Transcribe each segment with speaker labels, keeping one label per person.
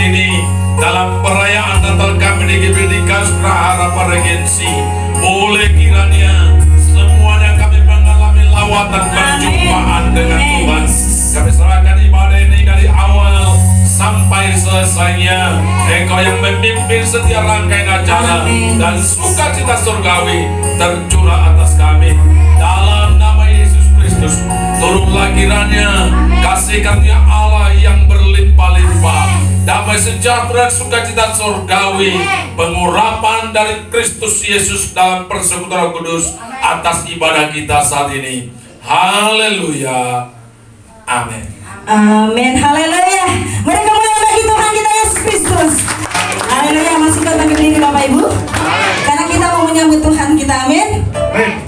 Speaker 1: ini dalam perayaan Natal kami di Kastra Harapan Regensi. Boleh kiranya semuanya kami mengalami lawatan perjumpaan dengan Tuhan. Kami serahkan ibadah ini dari awal sampai selesainya. Engkau yang memimpin setiap rangkaian acara dan sukacita surgawi tercurah atas kami. Dalam nama Yesus Kristus, turunlah kiranya kasih karunia Allah yang berlimpah-limpah, damai sejahtera, sukacita surgawi, pengurapan dari Kristus Yesus dalam persekutuan kudus atas ibadah kita saat ini. Haleluya. Amin.
Speaker 2: Amin. Haleluya. Mereka mulai bagi Tuhan kita Yesus Kristus. Haleluya. Masih bagi berdiri Bapak Ibu. Karena kita mau menyambut Tuhan kita. Amin.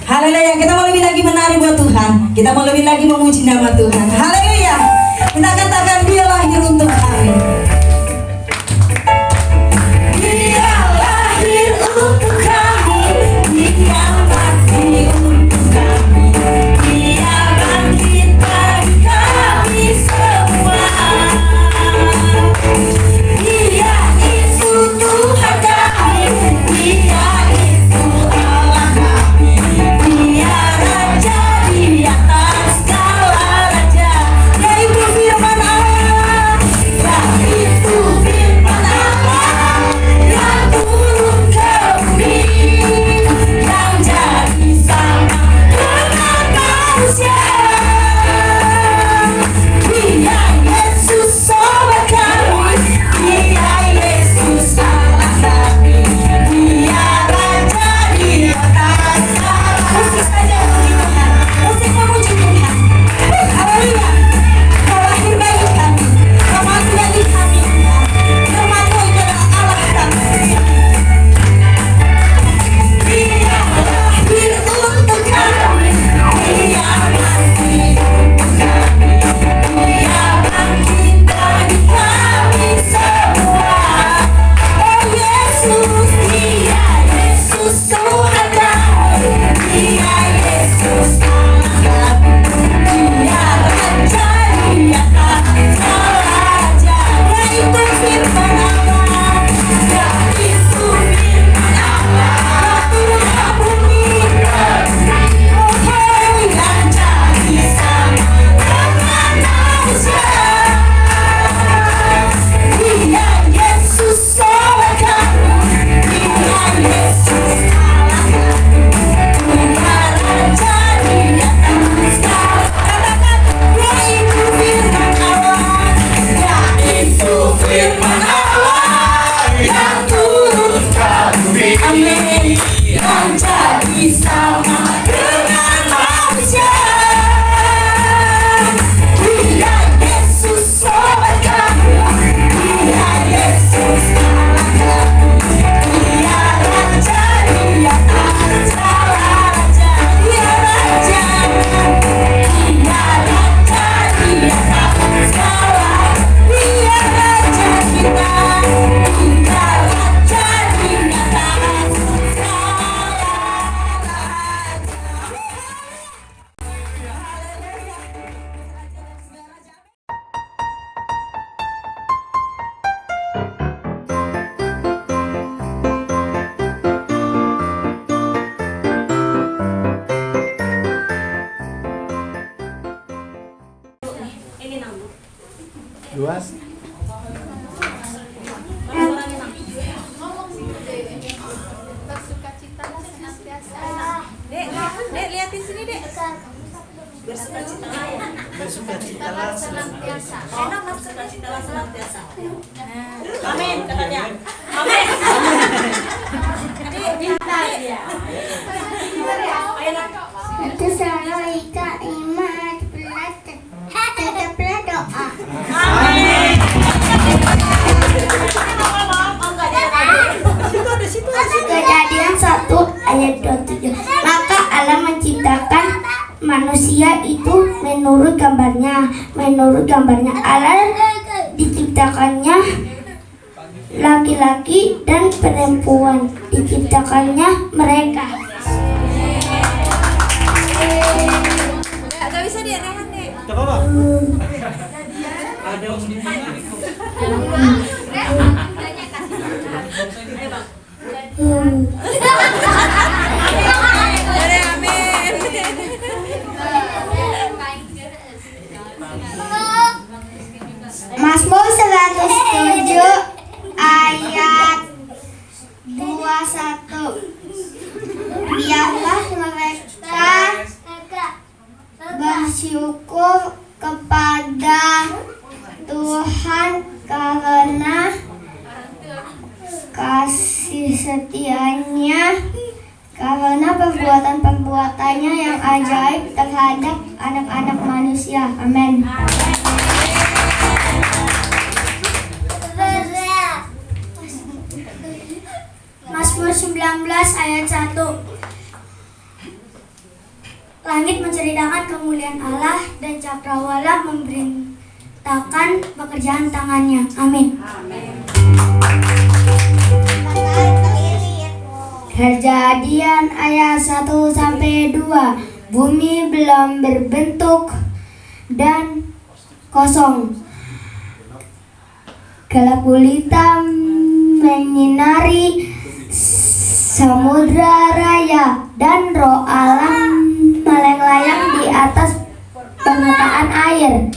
Speaker 2: Haleluya. Kita mau lebih lagi menari buat Tuhan. Kita mau lebih lagi memuji nama Tuhan. Haleluya. Kita katakan dia lahir untuk kami. Dia lahir untuk kami. Dia mati untuk kami. Dia bangkit bagi kami semua. Dia itu Tuhan kami. Dia itu Allah kami. Dia Raja di atas segala raja. Yaitu firman Allah. Yaitu firman Allah yang turun ke bumi, yang jadi sama dengan manusia. Dia Yesus sobat kami. Dia Yesus Allah kami. Dia Raja di atas segala. Musik saja puji Tuhan. Musik memuji Tuhan. Haleluya. Kau lahir bagi kami. Kau mati bagi kami. Firman-Mu itu adalah Allah kami. Dia lahir untuk kami. Dia mati untuk kami. Dia bangkit bagi kami semua. Oh Yesus, Dia Yesus Tuhan kami. Dia Yesus Allah kami. Dia Raja di atas segala raja. Yaitu firman Allah. Yaitu firman Allah yang turun ke bumi. Oh yang jadi sama dengan manusia. Dia Yesus sobat kami. Dia Yesus Allah kami. Dia Raja di atas segala. Katakan yaitu firman Allah. Yaitu firman Allah yang turun ke bumi. Amin. Yang jadi sama dengan manusia. Dia Yesus sobat kami. Dia Yesus Allah kami. Dia Raja di atas segala raja. Dia Raja. Dia Raja di atas segala. Dia Raja kita. Dia Raja di atas segala
Speaker 3: Luas.
Speaker 2: Dek, liatin sini, Dek.
Speaker 3: Bersukacitalah senantiasa.
Speaker 2: Enak bersukacitalah senantiasa. Amin, kata dia. Amin.
Speaker 4: Itu selalu ika iman tetaplah doa.
Speaker 2: Amin.
Speaker 4: Kejadian 1 ayat 27. Maka Allah menciptakan manusia itu menurut gambarnya. Menurut gambarnya Allah diciptakannya laki-laki dan perempuan. Diciptakannya mereka.
Speaker 2: Gak bisa dia rehan, Dek.
Speaker 3: Gak apa-apa. Ada
Speaker 4: kesetiaannya, karena perbuatan-perbuatannya yang ajaib terhadap anak-anak manusia. Amin. Mazmur 19 ayat 1. Langit menceritakan kemuliaan Allah dan cakrawala memberitakan pekerjaan tangannya. Amin. Kejadian ayat 1 sampai 2. Bumi belum berbentuk dan kosong. Gelap gulita menyinari samudra raya dan roh alam melayang-layang di atas permukaan air.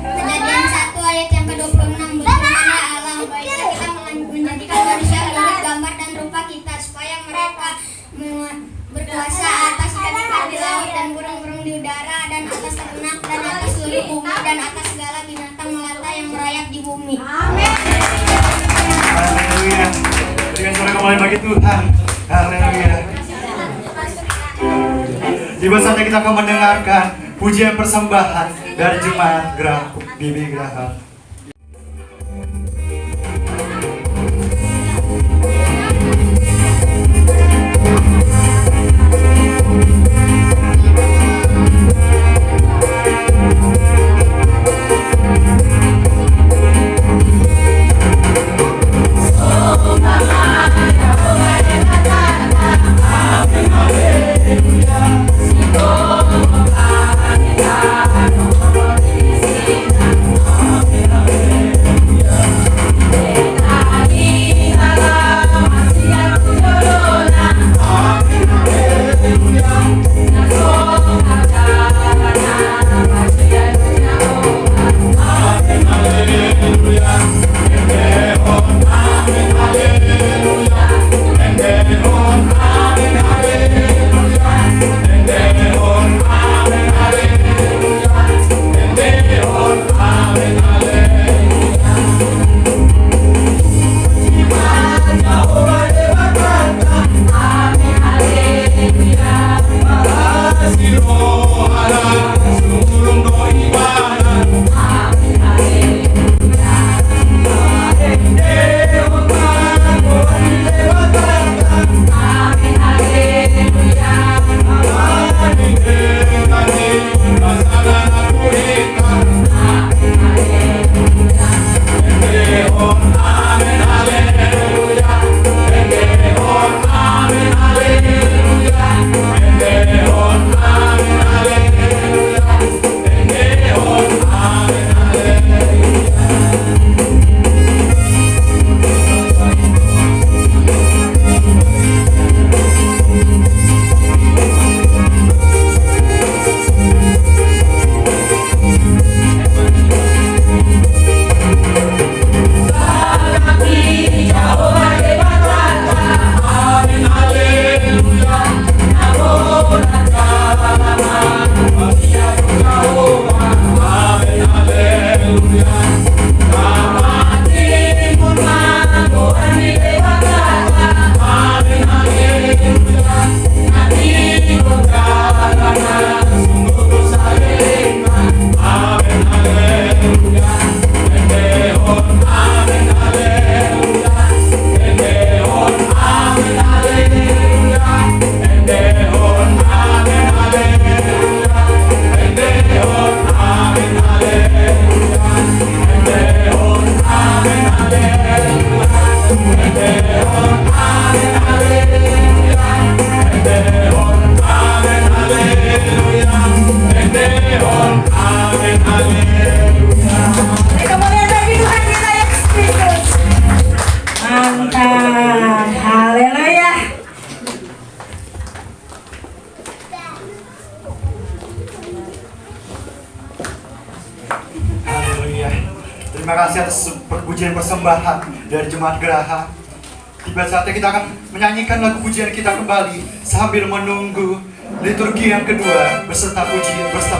Speaker 4: Kejadian 1 ayat yang ke-26. Bagaimana Allah baiknya kita menjadikan manusia menurut gambar dan rupa kita, supaya mereka berkuasa atas ikan-ikan di laut dan burung-burung di udara dan atas ternak dan atas seluruh bumi dan atas segala binatang melata yang merayap di bumi. Amin.
Speaker 5: Haleluya. Berikan suara kembali bagi Tuhan. Haleluya. Tiba saatnya kita akan mendengarkan pujian persembahan dari Jemaat Gerah Bibi Geraham. Terima kasih atas pujian persembahan dari Jemaat Geraha. Tiba saatnya kita akan menyanyikan lagu pujian kita kembali sambil menunggu liturgi yang kedua beserta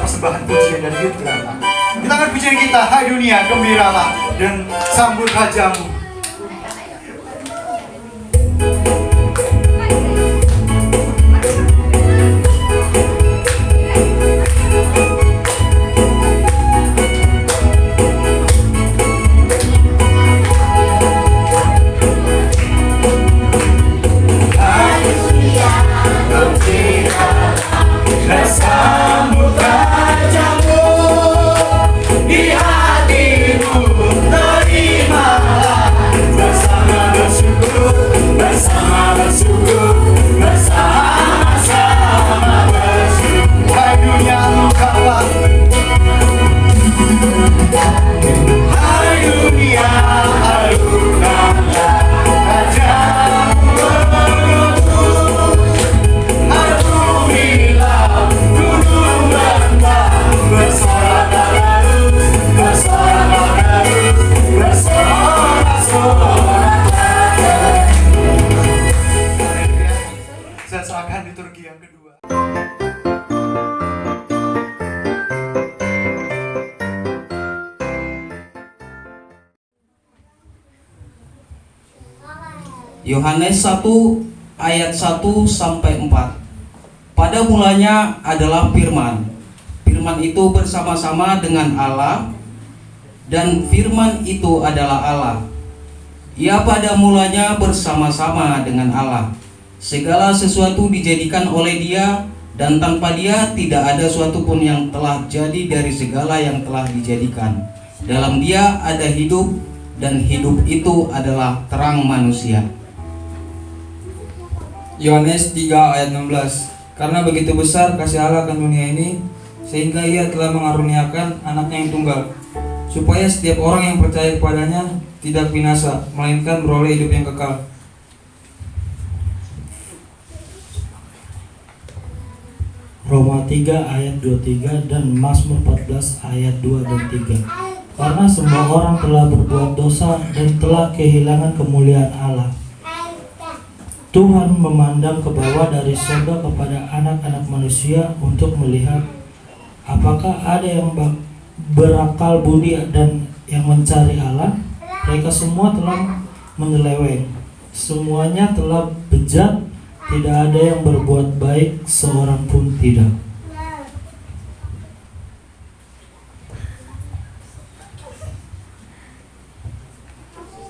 Speaker 5: persembahan pujian dari Jemaat Geraha. Kita akan pujian kita, hai dunia gembiralah dan sambut rajamu.
Speaker 6: Yohanes 1 ayat 1 sampai 4. Pada mulanya adalah firman. Firman itu bersama-sama dengan Allah, dan firman itu adalah Allah. Ia pada mulanya bersama-sama dengan Allah. Segala sesuatu dijadikan oleh Dia, dan tanpa Dia tidak ada suatu pun yang telah jadi dari segala yang telah dijadikan. Dalam Dia ada hidup, dan hidup itu adalah terang manusia.
Speaker 7: Yohanes 3 ayat 16. Karena begitu besar kasih Allah akan dunia ini, sehingga Ia telah mengaruniakan anaknya yang tunggal, supaya setiap orang yang percaya kepadanya tidak binasa, melainkan beroleh hidup yang kekal.
Speaker 8: Roma 3 ayat 23 dan Mazmur 14 ayat 2 dan 3. Karena semua orang telah berbuat dosa dan telah kehilangan kemuliaan Allah. Tuhan memandang ke bawah dari surga kepada anak-anak manusia untuk melihat apakah ada yang berakal budi dan yang mencari Allah. Mereka semua telah menyeleweng, semuanya telah bejat, tidak ada yang berbuat baik, seorang pun tidak.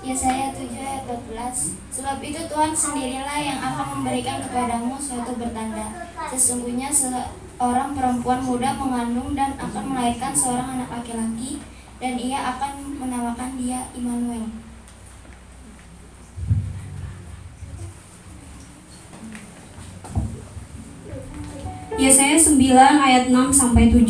Speaker 4: Yesaya 7 ayat 14. Sebab itu Tuhan sendirilah yang akan memberikan kepadamu suatu bertanda. Sesungguhnya seorang perempuan muda mengandung dan akan melahirkan seorang anak laki-laki, dan ia akan menamakan dia Immanuel.
Speaker 9: Yesaya 9 ayat 6 sampai 7.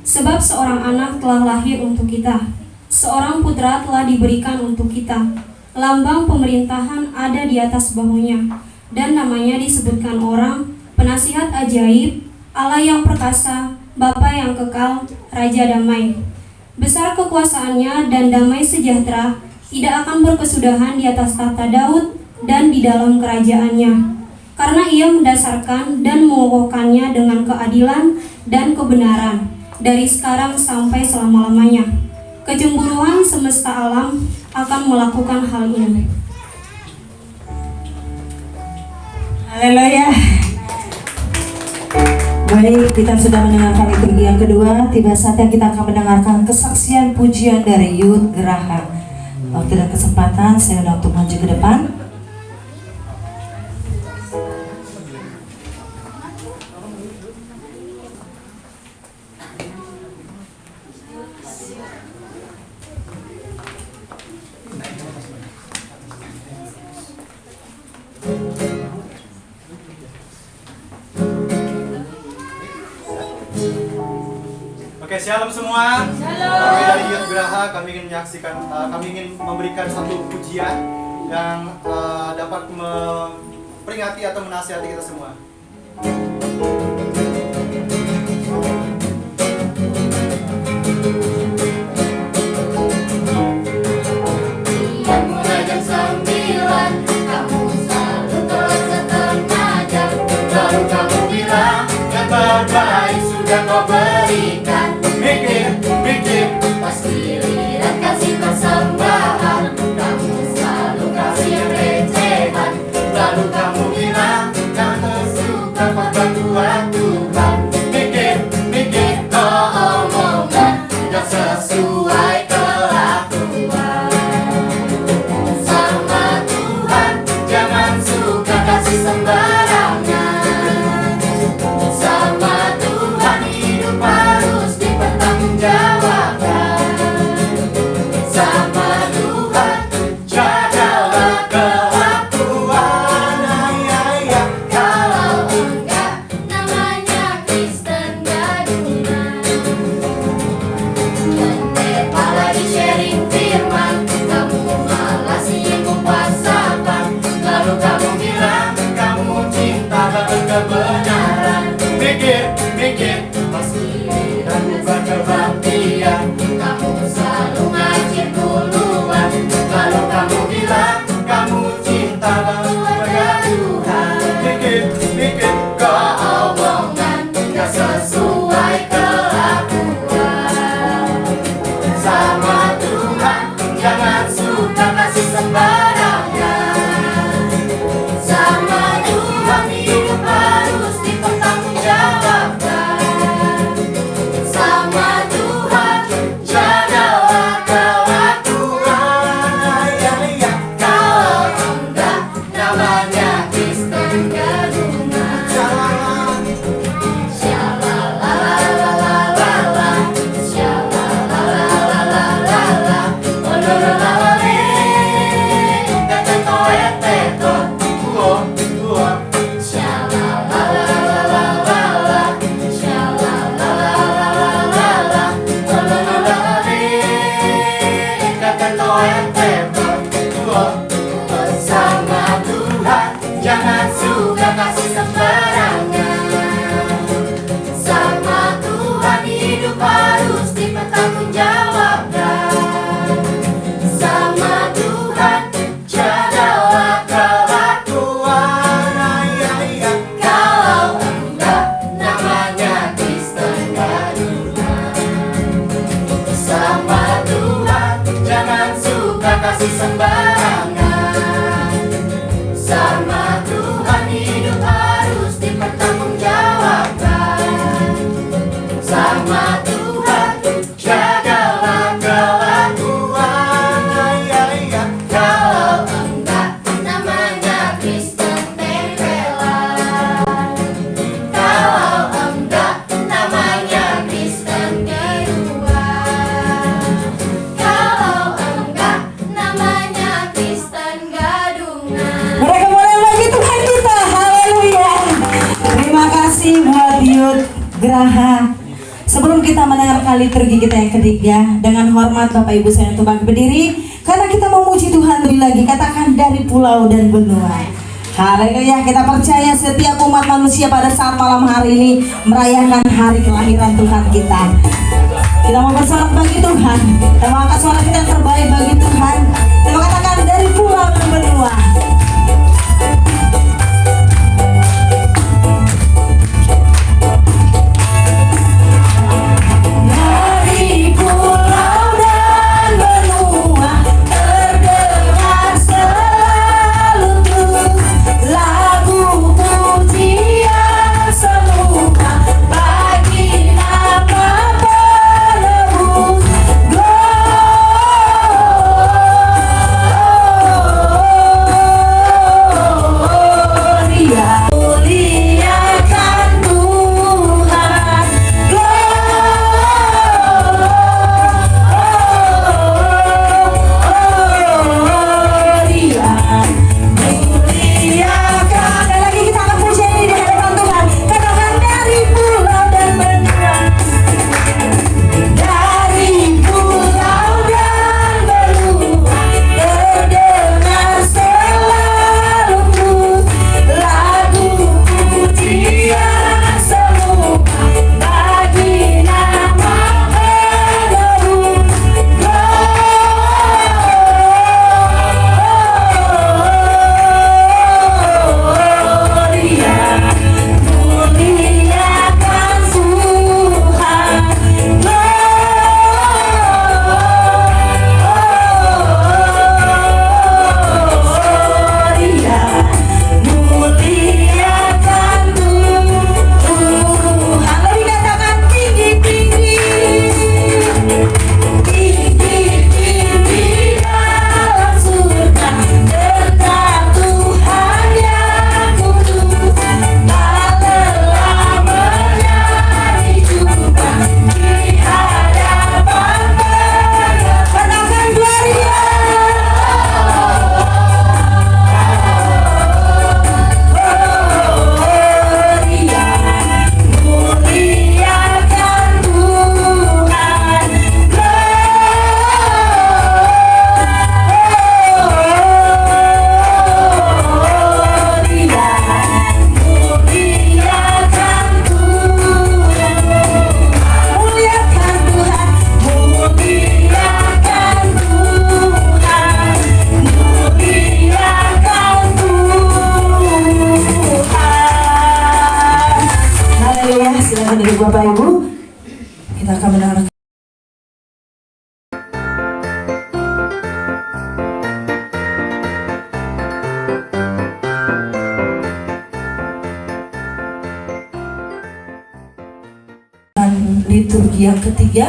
Speaker 9: Sebab seorang anak telah lahir untuk kita, seorang putra telah diberikan untuk kita. Lambang pemerintahan ada di atas bahunya, dan namanya disebutkan orang, Penasihat Ajaib, Allah yang perkasa, Bapa yang kekal, Raja damai. Besar kekuasaannya dan damai sejahtera tidak akan berkesudahan di atas tahta Daud dan di dalam kerajaannya. Karena ia mendasarkan dan mengokohkannya dengan keadilan dan kebenaran dari sekarang sampai selama-lamanya. Kecemburuan semesta alam akan melakukan hal ini.
Speaker 2: Haleluya. Baik, kita sudah mendengarkan liturgi yang kedua. Tiba saatnya kita akan mendengarkan kesaksian pujian dari Youth Geraha. Waktu dan kesempatan saya undang untuk maju ke depan.
Speaker 5: Oke, shalom semua. Kami dari Youth Geraha, kami ingin menyaksikan, kami ingin memberikan satu pujian yang dapat memperingati atau menasihati kita semua.
Speaker 4: Yang mulai jam 9, kamu selalu telat setengah jam. Baru kamu bilang yang terbaik sudah kau berikan. Mikir, pasti lihat kasih persembahan. Kamu selalu kasih yang recehan. Lalu kamu bilang kamu suka perbantuan Tuhan. Mikir, kau omongan tidak sesuai.
Speaker 2: Sama Tuhan, jangan suka kasih sembarangan. Sama Tuhan hidup harus dipertanggungjawabkan. Sama Tuhan jagalah kelakuan. Kalau enggak namanya Kristen gadungan. Sama Tuhan jangan suka kasih sembarangan. Sama Tuhan hidup harus dipertanggungjawabkan. Sama Tuhan jagalah kelakuan. Kalau enggak namanya Kristen tempelan. Kalau enggak namanya Kristen biruan. Kalau enggak namanya Kristen gadungan.
Speaker 10: Mereka boleh bagi Tuhan kita, haleluya. Terima kasih buat Yud Graha. Sebelum kita mendengarkan liturgi kita yang ketiga, dengan hormat Bapak Ibu saya untuk bangkit berdiri, karena kita memuji Tuhan lebih lagi, katakan dari pulau dan benua. Haleluya, kita percaya setiap umat manusia pada saat malam hari ini merayakan hari kelahiran Tuhan kita. Kita mau bersorak bagi Tuhan, kita mau angkat suara kita yang terbaik bagi Tuhan. Kita mau katakan dari pulau dan benua. Dari pulau dan benua terdengar selalu lagu pujian semua bagi nama penebus. Gloria, muliakan Tuhan. Gloria, muliakan. Sekali lagi kita akan pujian ini di hadapan Tuhan. Katakan dari pulau dan benua. Dari pulau dan benua terdengar selalu lagu pujian semua bagi nama penebus. Gloria, muliakan Tuhan. Gloria, muliakan Tuhan. Lebih katakan tinggi-tinggi, tinggi-tinggi dalam surga, dekat Tuhan yang kudus. Tak lelah menyanyi juga di hadapan Bapa. Katakan Gloria. Gloria, muliakan Tuhan. Gloria, muliakan Tuhan. Muliakan Tuhan, muliakan Tuhan, muliakan Tuhan. Haleluya, silakan duduk Bapak Ibu. Kita akan mendengarkan liturgi yang ketiga.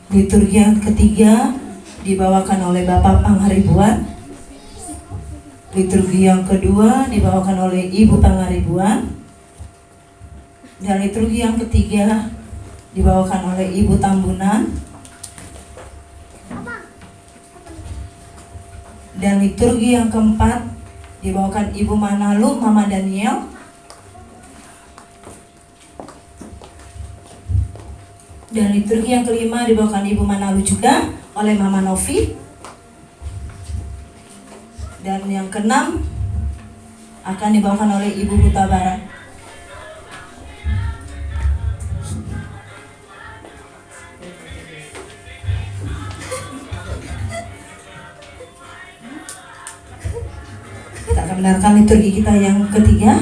Speaker 10: Liturgi yang ketiga dibawakan oleh Bapak Pangharibuan. Liturgi yang kedua dibawakan oleh Ibu Pangharibuan. Dan liturgi yang ketiga dibawakan oleh Ibu Tambunan. Dan liturgi yang keempat dibawakan Ibu Manalu, Mama Daniel. Dan liturgi yang kelima dibawakan Ibu Manalu juga oleh Mama Novi. Dan yang keenam akan dibawakan oleh Ibu Huta Barat. Kita akan mendengarkan liturgi kita yang ketiga.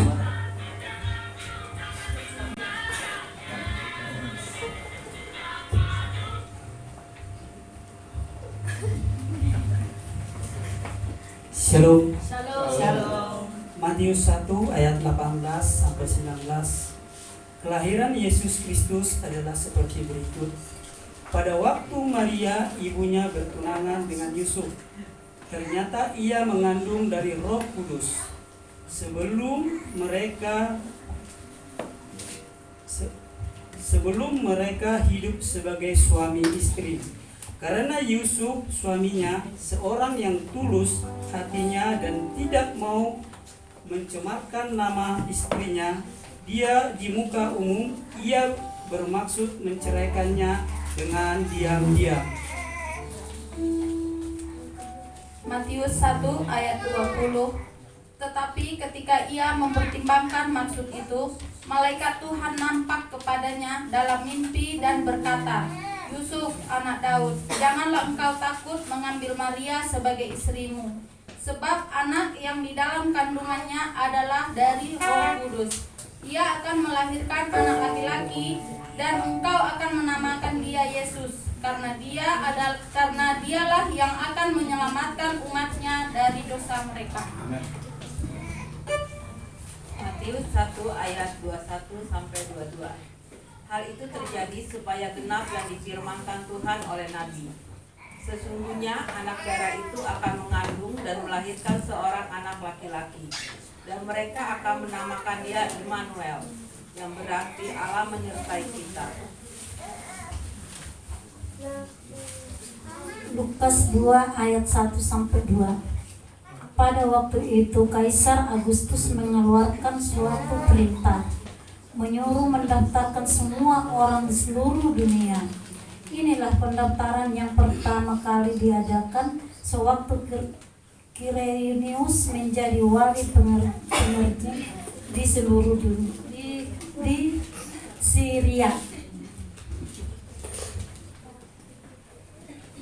Speaker 8: Shalom.
Speaker 10: Shalom.
Speaker 8: Matius 1 ayat 18 sampai 19. Kelahiran Yesus Kristus adalah seperti berikut. Pada waktu Maria ibunya bertunangan dengan Yusuf, ternyata ia mengandung dari Roh Kudus. Sebelum mereka hidup sebagai suami istri. Karena Yusuf suaminya seorang yang tulus hatinya dan tidak mau mencemarkan nama istrinya, dia di muka umum ia bermaksud menceraikannya dengan diam-diam.
Speaker 11: Matius 1 ayat 20. Tetapi ketika ia mempertimbangkan maksud itu, malaikat Tuhan nampak kepadanya dalam mimpi dan berkata, Yusuf, anak Daud, janganlah engkau takut mengambil Maria sebagai istrimu, sebab anak yang di dalam kandungannya adalah dari Roh Kudus. Ia akan melahirkan anak laki-laki, dan engkau akan menamakan dia Yesus, karena dialah yang akan menyelamatkan umatnya dari dosa mereka.
Speaker 12: Matius 1 ayat 21 sampai 22. Hal itu terjadi supaya genap yang difirmankan Tuhan oleh nabi. Sesungguhnya anak darah itu akan mengandung dan melahirkan seorang anak laki-laki, dan mereka akan menamakan dia Immanuel, yang berarti Allah menyertai kita.
Speaker 2: Lukas 2 ayat 1 sampai 2. Pada waktu itu Kaisar Agustus mengeluarkan suatu perintah menyuruh mendaftarkan semua orang di seluruh dunia. Inilah pendaftaran yang pertama kali diadakan sewaktu Quirinius menjadi wali pengerja di seluruh dunia di Syria.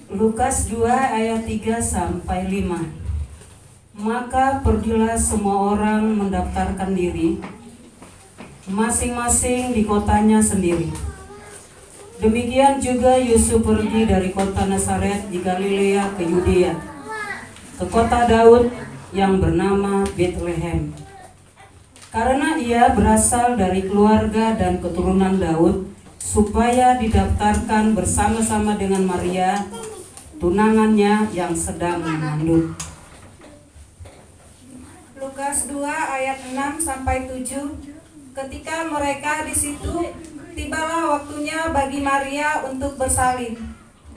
Speaker 13: Lukas 2 ayat 3 sampai 5. Maka pergilah semua orang mendaftarkan diri masing-masing di kotanya sendiri. Demikian juga Yusuf pergi dari kota Nazaret di Galilea ke Yudea, ke kota Daud yang bernama Bethlehem, karena ia berasal dari keluarga dan keturunan Daud, supaya didaftarkan bersama-sama dengan Maria, tunangannya yang sedang mengandung.
Speaker 11: Lukas 2 ayat 6 sampai 7. Ketika mereka di situ, tibalah waktunya bagi Maria untuk bersalin,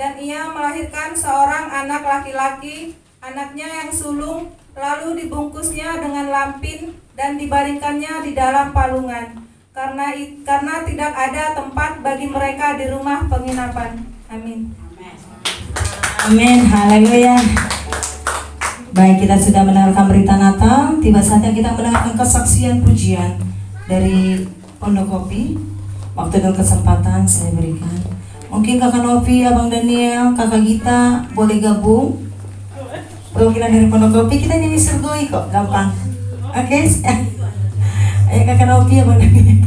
Speaker 11: dan ia melahirkan seorang anak laki-laki, anaknya yang sulung, lalu dibungkusnya dengan lampin dan dibaringkannya di dalam palungan, karena tidak ada tempat bagi mereka di rumah penginapan. Amin.
Speaker 10: Amin, haleluya. Baik, kita sudah mendengarkan berita Natal. Tiba saatnya kita mendengarkan kesaksian pujian dari Pondok Kopi. Waktu dan kesempatan saya berikan. Mungkin Kakak Novi, Abang Daniel, Kakak Gita boleh gabung. Perwakilan dari Pondok Kopi, kita nyanyi Surgoi kok, gampang. Oke? Ayo Kakak Novi, Abang Daniel.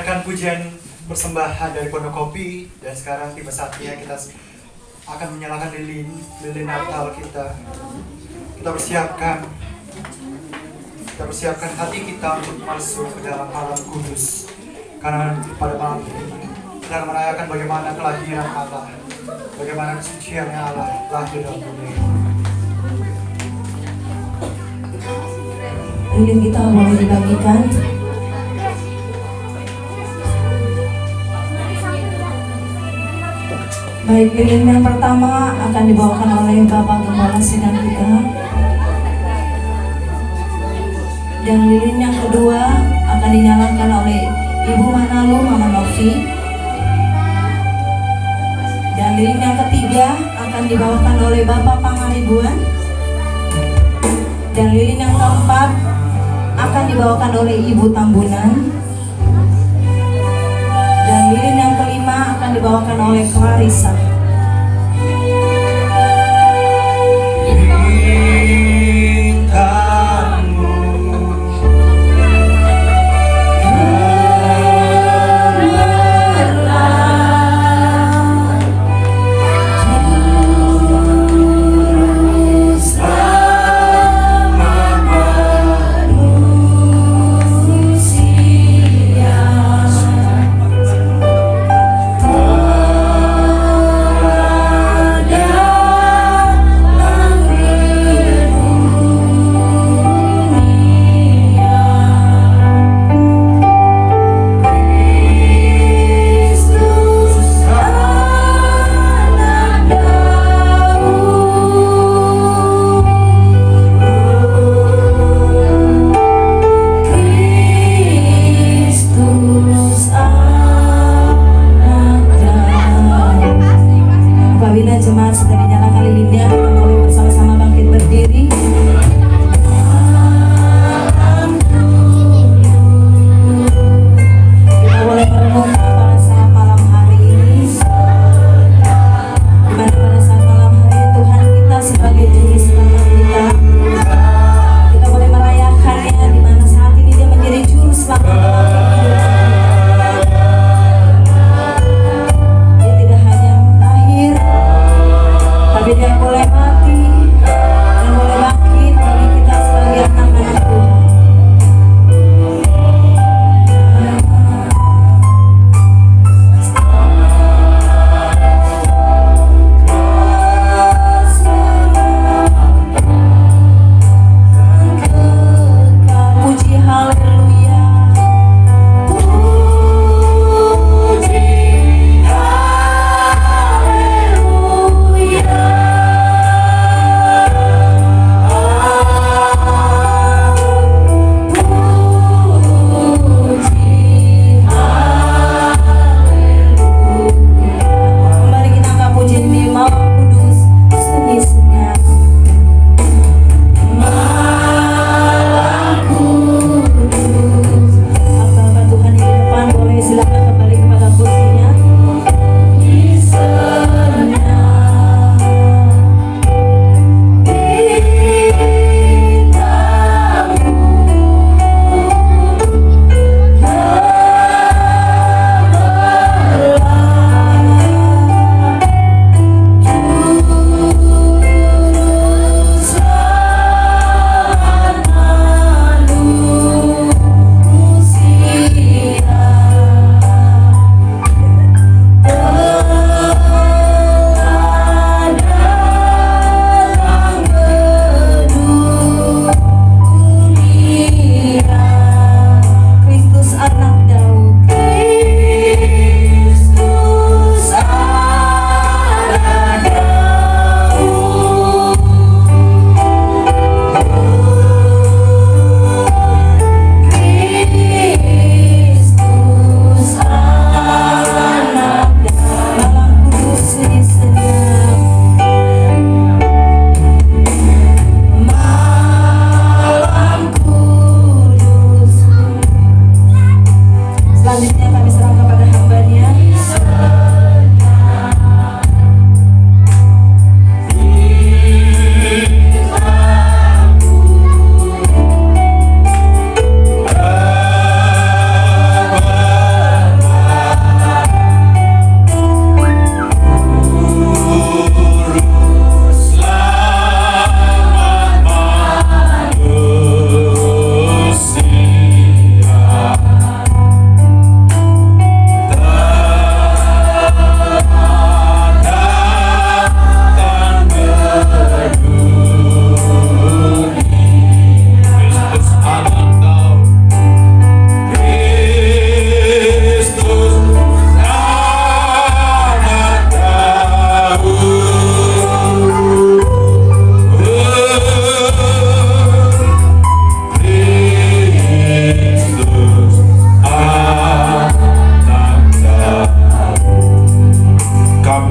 Speaker 5: mendengarkan pujian persembahan dari Pondok Kopi, dan sekarang tiba saatnya kita akan menyalakan lilin Natal kita. Kita persiapkan hati kita untuk masuk ke dalam malam kudus, karena pada malam ini kita akan merayakan bagaimana kelahiran Allah, bagaimana kesuciannya Allah lahir dalam dunia ini.
Speaker 10: Lilin kita boleh dibagikan. Baik, lilin yang pertama akan dibawakan oleh Bapak Gembala Sidang kita. Dan lilin yang kedua akan dinyalakan oleh Ibu Manalu, Mama Novi. Dan lilin yang ketiga akan dibawakan oleh Bapak Pangaribuan. Dan lilin yang keempat akan dibawakan oleh Ibu Tambunan. Dan lilin yang kelima akan dibawakan oleh Clarissa.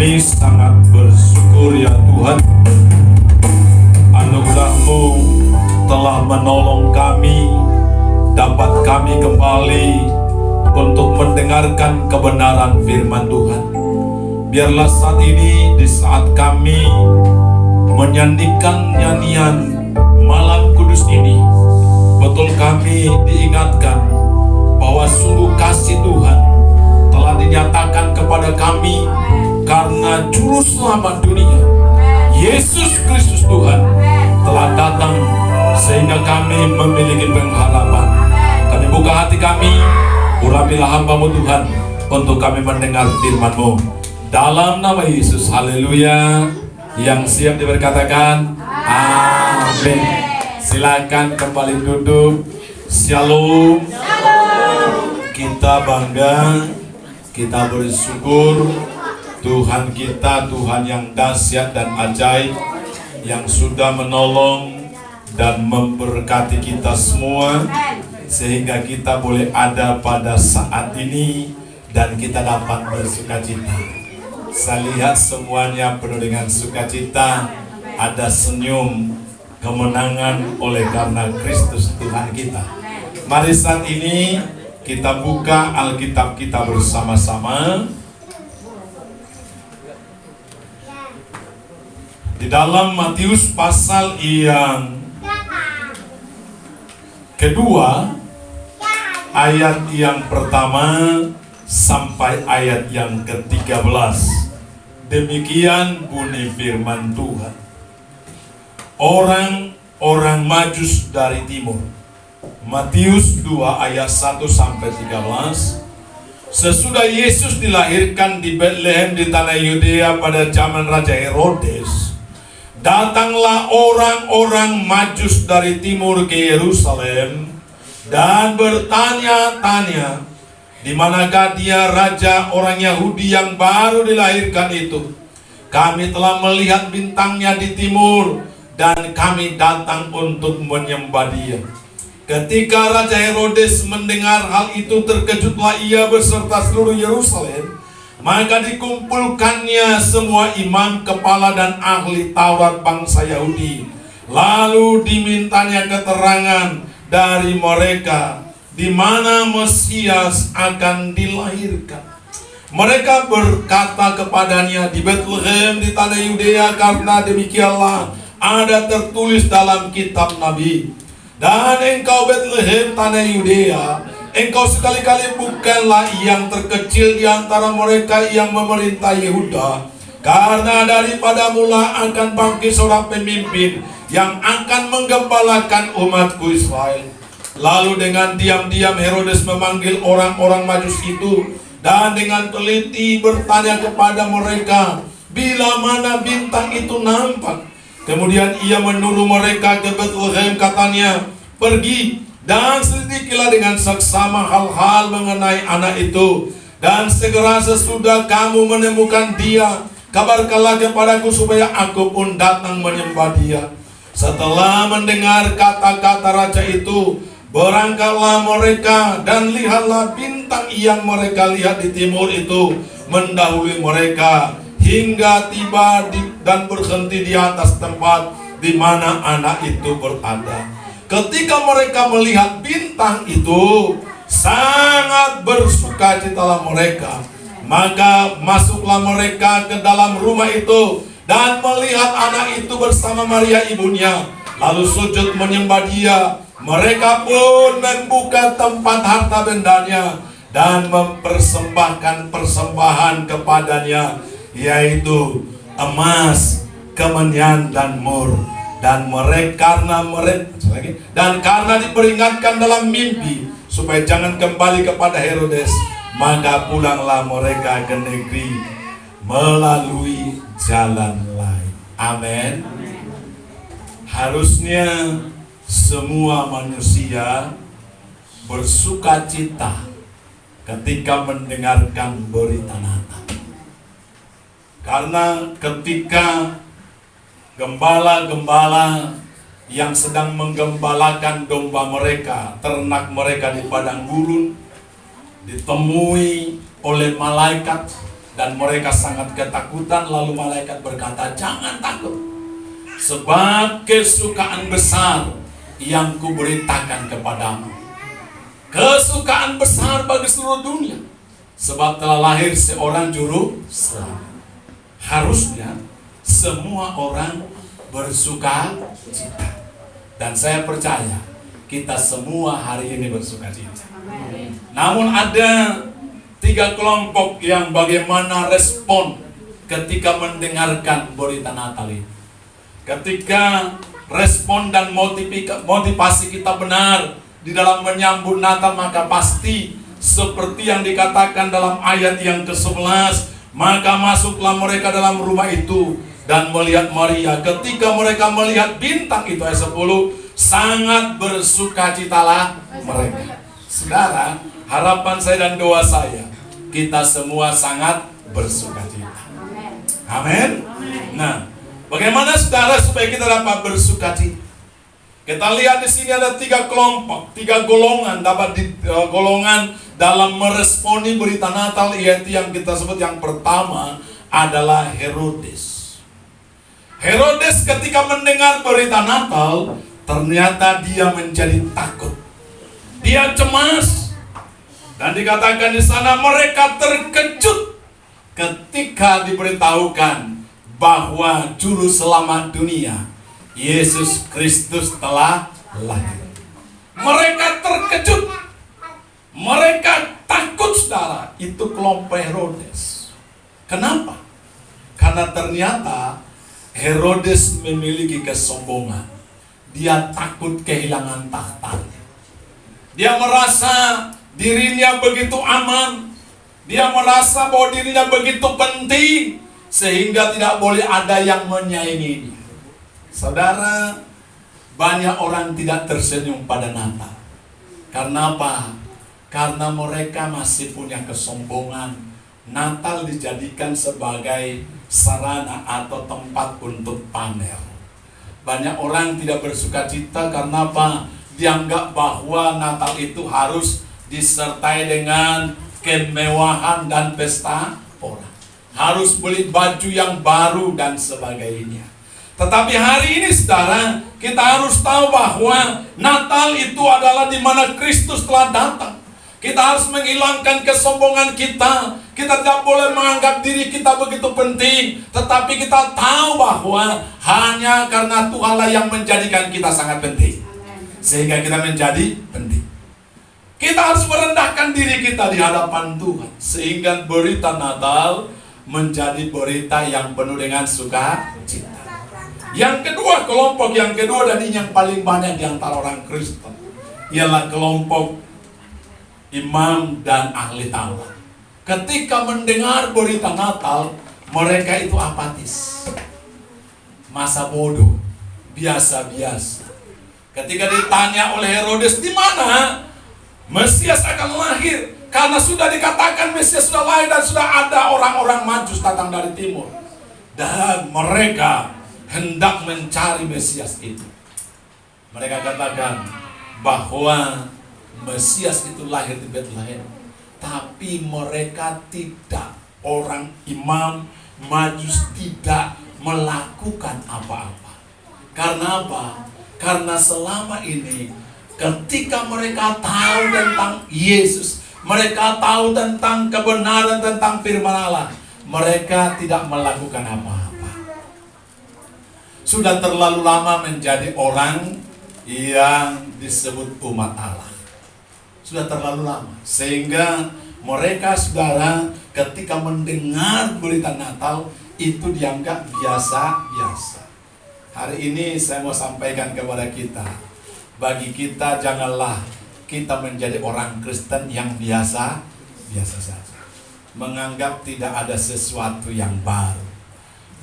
Speaker 1: Kami sangat bersyukur ya Tuhan, anugerah-Mu telah menolong kami, dapat kami kembali untuk mendengarkan kebenaran firman Tuhan. Biarlah saat ini, di saat kami menyanyikan nyanyian malam kudus ini, betul kami diingatkan bahwa sungguh kasih Tuhan telah dinyatakan kepada kami karena Juru Selamat dunia, Yesus Kristus Tuhan, telah datang sehingga kami memiliki pengharapan. Kami buka hati kami, urapilah hamba-Mu Tuhan, untuk kami mendengar firman-Mu. Dalam nama Yesus, haleluya. Yang siap diberkatakan, amin. Silakan kembali duduk. Shalom. Kita bangga, kita bersyukur. Tuhan kita, Tuhan yang dahsyat dan ajaib, yang sudah menolong dan memberkati kita semua, sehingga kita boleh ada pada saat ini dan kita dapat bersukacita. Saya lihat semuanya penuh dengan sukacita, ada senyum kemenangan oleh karena Kristus Tuhan kita. Mari saat ini kita buka Alkitab kita bersama-sama di dalam Matius pasal yang kedua, ayat yang pertama sampai ayat yang ke-13. Demikian bunyi firman Tuhan. Orang Majus dari timur. Matius 2 ayat 1 sampai 13. Sesudah Yesus dilahirkan di Betlehem di tanah Yudea pada zaman Raja Herodes, datanglah orang-orang Majus dari timur ke Yerusalem dan bertanya-tanya, di manakah dia raja orang Yahudi yang baru dilahirkan itu? Kami telah melihat bintangnya di timur dan kami datang untuk menyembah dia. Ketika Raja Herodes mendengar hal itu, terkejutlah ia beserta seluruh Yerusalem. Maka dikumpulkannya semua imam, kepala dan ahli Taurat bangsa Yahudi. Lalu dimintanya keterangan dari mereka di mana Mesias akan dilahirkan. Mereka berkata kepadanya, di Betlehem di tanah Yudea, karena demikianlah ada tertulis dalam kitab Nabi. Dan engkau Betlehem tanah Yudea, engkau sekali-kali bukanlah yang terkecil di antara mereka yang memerintah Yehuda, karena daripada mula akan bangkit seorang pemimpin yang akan menggembalakan umatku Israel. Lalu dengan diam-diam Herodes memanggil orang-orang Majus itu dan dengan teliti bertanya kepada mereka bila mana bintang itu nampak. Kemudian ia menyuruh mereka ke Betlehem, katanya, pergi dan selidikilah dengan seksama hal-hal mengenai anak itu, dan segera sesudah kamu menemukan dia, kabarkanlah kepadaku supaya aku pun datang menyembah dia. Setelah mendengar kata-kata raja itu, berangkatlah mereka dan lihatlah bintang yang mereka lihat di timur itu mendahului mereka hingga tiba dan berhenti di atas tempat di mana anak itu berada. Ketika mereka melihat bintang itu, sangat bersukacitalah mereka. Maka masuklah mereka ke dalam rumah itu dan melihat anak itu bersama Maria ibunya, lalu sujud menyembah dia. Mereka pun membuka tempat harta bendanya dan mempersembahkan persembahan kepadanya, yaitu emas, kemenyan dan mur. Dan karena diperingatkan dalam mimpi supaya jangan kembali kepada Herodes, maka pulanglah mereka ke negeri melalui jalan lain. Amin. Harusnya semua manusia bersukacita ketika mendengarkan berita Natal. Karena ketika gembala-gembala yang sedang menggembalakan domba mereka, ternak mereka di padang gurun, ditemui oleh malaikat Dan mereka sangat ketakutan, lalu malaikat berkata, jangan takut, sebab kesukaan besar yang kuberitakan kepadamu, kesukaan besar bagi seluruh dunia, sebab telah lahir seorang juru selamat. Harusnya semua orang bersuka cita. Dan saya percaya kita semua hari ini bersuka cita. Namun ada 3 kelompok yang bagaimana respon ketika mendengarkan berita Natal ini. Ketika respon dan motivasi kita benar di dalam menyambut Natal, maka pasti seperti yang dikatakan dalam ayat yang ke-11, maka masuklah mereka dalam rumah itu dan melihat Maria. Ketika mereka melihat bintang itu, ayat 10, sangat bersukacitalah mereka. Saudara, harapan saya dan doa saya, kita semua sangat bersukacita. Amin. Nah, bagaimana saudara supaya kita dapat bersukacita? Kita lihat di sini ada 3 kelompok, 3 golongan golongan dalam meresponi berita Natal, yaitu yang kita sebut yang pertama adalah Herodes. Herodes ketika mendengar berita Natal, ternyata dia menjadi takut. Dia cemas. Dan dikatakan di sana mereka terkejut ketika diberitahukan bahwa juru selamat dunia, Yesus Kristus, telah lahir. Mereka terkejut. Mereka takut, saudara. Itu kelompok Herodes. Kenapa? Karena ternyata Herodes memiliki kesombongan. Dia takut kehilangan tahtanya. Dia merasa dirinya begitu aman. Dia merasa bahwa dirinya begitu penting sehingga tidak boleh ada yang menyaingi dia. Saudara, banyak orang tidak tersenyum pada Natal. Karena apa? Karena mereka masih punya kesombongan. Natal dijadikan sebagai sarana atau tempat untuk pamer. Banyak orang tidak bersukacita karena apa? Dianggap bahwa Natal itu harus disertai dengan kemewahan dan pesta pora. Harus beli baju yang baru dan sebagainya. Tetapi hari ini saudara, kita harus tahu bahwa Natal itu adalah di mana Kristus telah datang. Kita harus menghilangkan kesombongan kita. Kita tidak boleh menganggap diri kita begitu penting. Tetapi kita tahu bahwa hanya karena Tuhanlah yang menjadikan kita sangat penting, sehingga kita menjadi penting. Kita harus merendahkan diri kita di hadapan Tuhan, sehingga berita Natal menjadi berita yang penuh dengan sukacita. Yang kedua, kelompok yang kedua, dan ini yang paling banyak di antara orang Kristen, ialah kelompok imam dan ahli Taurat. Ketika mendengar berita Natal, mereka itu apatis, masa bodoh, biasa-biasa. Ketika ditanya oleh Herodes, di mana Mesias akan lahir? Karena sudah dikatakan Mesias sudah lahir dan sudah ada orang-orang Majus datang dari timur. Dan mereka hendak mencari Mesias itu. Mereka katakan bahwa Mesias itu lahir di Betlehem. Tapi mereka tidak, orang imam Majus tidak melakukan apa-apa. Karena apa? Karena selama ini ketika mereka tahu tentang Yesus, mereka tahu tentang kebenaran tentang firman Allah, mereka tidak melakukan apa-apa. Sudah terlalu lama menjadi orang yang disebut umat Allah. Sudah terlalu lama, sehingga mereka, saudara, ketika mendengar berita Natal itu dianggap biasa-biasa. Hari ini saya mau sampaikan kepada kita, bagi kita janganlah kita menjadi orang Kristen yang biasa-biasa saja, menganggap tidak ada sesuatu yang baru.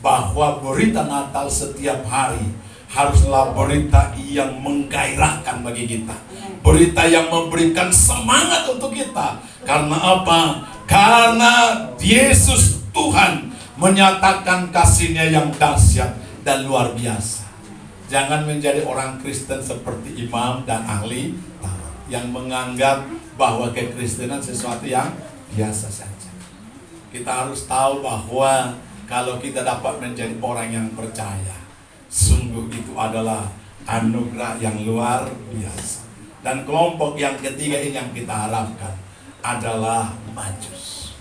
Speaker 1: Bahwa berita Natal setiap hari haruslah berita yang menggairahkan bagi kita, berita yang memberikan semangat untuk kita. Karena apa? Karena Yesus Tuhan menyatakan kasih-Nya yang dahsyat dan luar biasa. Jangan menjadi orang Kristen seperti imam dan ahli Taurat yang menganggap bahwa kekristenan sesuatu yang biasa saja. Kita harus tahu bahwa kalau kita dapat menjadi orang yang percaya, sungguh itu adalah anugerah yang luar biasa. Dan kelompok yang ketiga ini yang kita harapkan adalah Majus.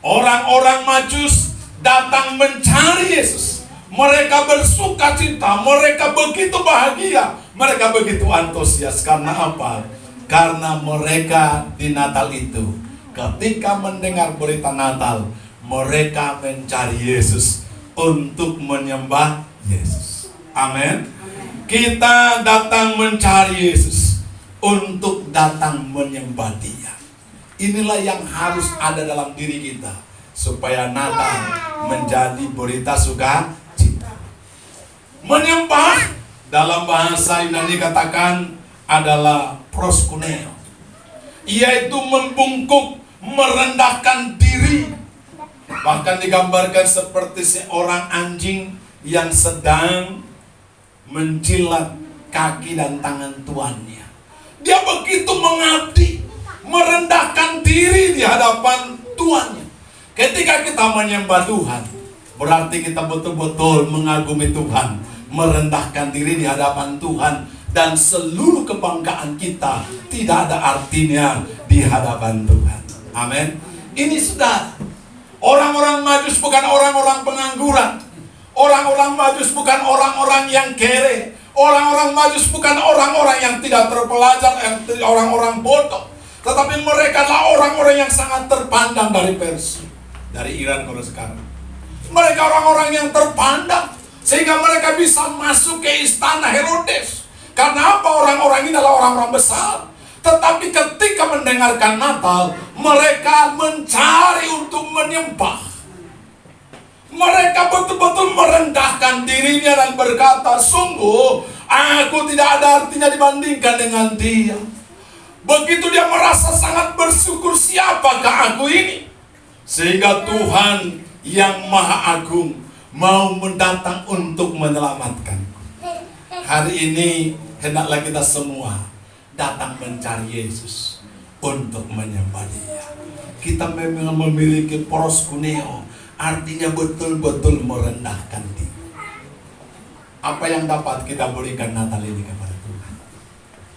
Speaker 1: Orang-orang Majus datang mencari Yesus. Mereka bersuka cita, mereka begitu bahagia, mereka begitu antusias. Karena apa? Karena mereka di Natal itu, ketika mendengar berita Natal, mereka mencari Yesus untuk menyembah Yesus. Amin. Kita datang mencari Yesus untuk datang menyembah Dia. Inilah yang harus ada dalam diri kita, supaya Natal menjadi berita sukacita. Menyembah dalam bahasa Yunani katakan adalah proskuneo, yaitu membungkuk, merendahkan diri. Bahkan digambarkan seperti seorang anjing yang sedang menjilat kaki dan tangan tuannya. Dia begitu mengabdi, merendahkan diri di hadapan tuannya. Ketika kita menyembah Tuhan, berarti kita betul-betul mengagumi Tuhan, merendahkan diri di hadapan Tuhan, dan seluruh kebanggaan kita tidak ada artinya di hadapan Tuhan. Amin. Ini sudah, orang-orang Majus bukan orang-orang pengangguran. Orang-orang Majus bukan orang-orang yang kere. Orang-orang Majus bukan orang-orang yang tidak terpelajar, orang-orang bodoh. Tetapi mereka adalah orang-orang yang sangat terpandang dari Persia, dari Iran kalau sekarang. Mereka orang-orang yang terpandang, sehingga mereka bisa masuk ke istana Herodes. Karena apa? Orang-orang ini adalah orang-orang besar. Tetapi ketika mendengarkan Natal, mereka mencari untuk menyembah. Mereka betul-betul merendahkan dirinya dan berkata, sungguh aku tidak ada artinya dibandingkan dengan Dia. Begitu dia merasa sangat bersyukur, siapakah aku ini? Sehingga Tuhan yang Maha Agung mau mendatang untuk menyelamatkanku. Hari ini hendaklah kita semua datang mencari Yesus untuk menyembah Dia. Kita memang memiliki proskuneo, artinya betul-betul merendahkan diri. Apa yang dapat kita berikan Natal ini kepada Tuhan?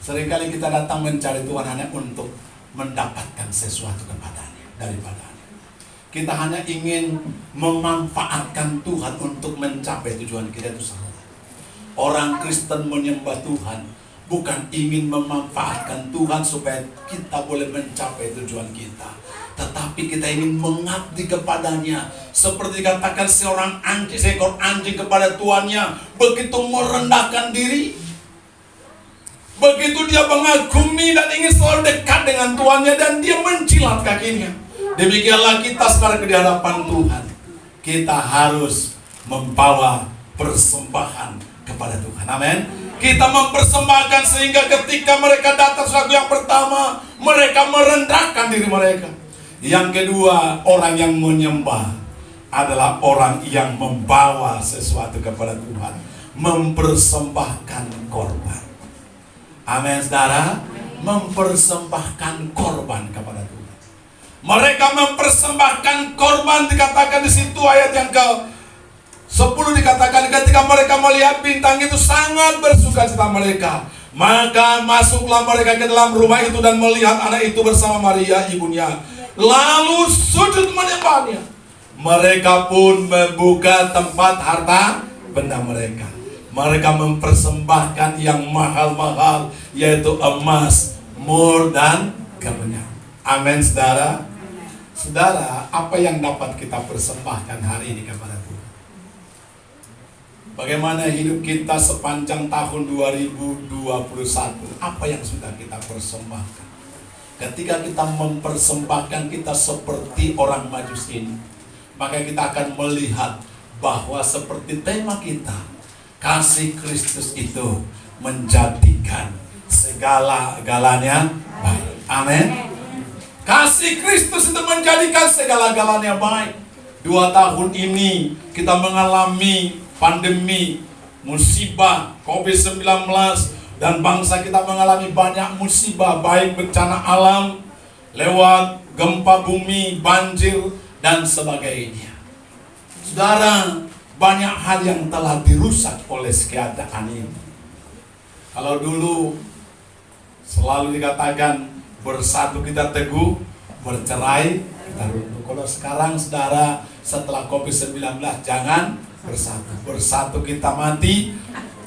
Speaker 1: Seringkali kita datang mencari Tuhan hanya untuk mendapatkan sesuatu daripadanya. Kita hanya ingin memanfaatkan Tuhan untuk mencapai tujuan kita, itu salah. Orang Kristen menyembah Tuhan bukan ingin memanfaatkan Tuhan supaya kita boleh mencapai tujuan kita, tetapi kita ingin mengabdi kepadanya. Seperti dikatakan seekor anjing kepada tuannya, begitu merendahkan diri, begitu dia mengagumi dan ingin selalu dekat dengan tuannya, dan dia mencilat kakinya. Demikianlah kita sekarang di hadapan Tuhan. Kita harus membawa persembahan kepada Tuhan. Amin. Kita mempersembahkan sehingga ketika mereka datang, sesuatu yang pertama, mereka merendahkan diri mereka. Yang kedua, orang yang menyembah adalah orang yang membawa sesuatu kepada Tuhan, mempersembahkan korban. Amin, saudara. Mempersembahkan korban kepada Tuhan. Mereka mempersembahkan korban, dikatakan di situ ayat yang ke-10 dikatakan, ketika mereka melihat bintang itu sangat bersukacita mereka. Maka masuklah mereka ke dalam rumah itu dan melihat anak itu bersama Maria ibunya, lalu sujud menyembahnya. Mereka pun membuka tempat harta benda mereka. Mereka mempersembahkan yang mahal-mahal, yaitu emas, mur, dan kemenyan. Amin, saudara. Saudara, apa yang dapat kita persembahkan hari ini kepada Tuhan? Bagaimana hidup kita sepanjang tahun 2021? Apa yang sudah kita persembahkan? Ketika kita mempersembahkan kita seperti orang Majus ini, maka kita akan melihat bahwa seperti tema kita, kasih Kristus itu menjadikan segala-galanya baik. Amin. Kasih Kristus itu menjadikan segala-galanya baik. 2 tahun ini kita mengalami pandemi, musibah COVID-19, dan bangsa kita mengalami banyak musibah, baik bencana alam lewat gempa bumi, banjir, dan sebagainya. Saudara, banyak hal yang telah dirusak oleh keadaan ini. Kalau dulu selalu dikatakan bersatu kita teguh, bercerai kita runtuh. Kalau sekarang saudara, setelah COVID-19 jangan bersatu. Bersatu kita mati,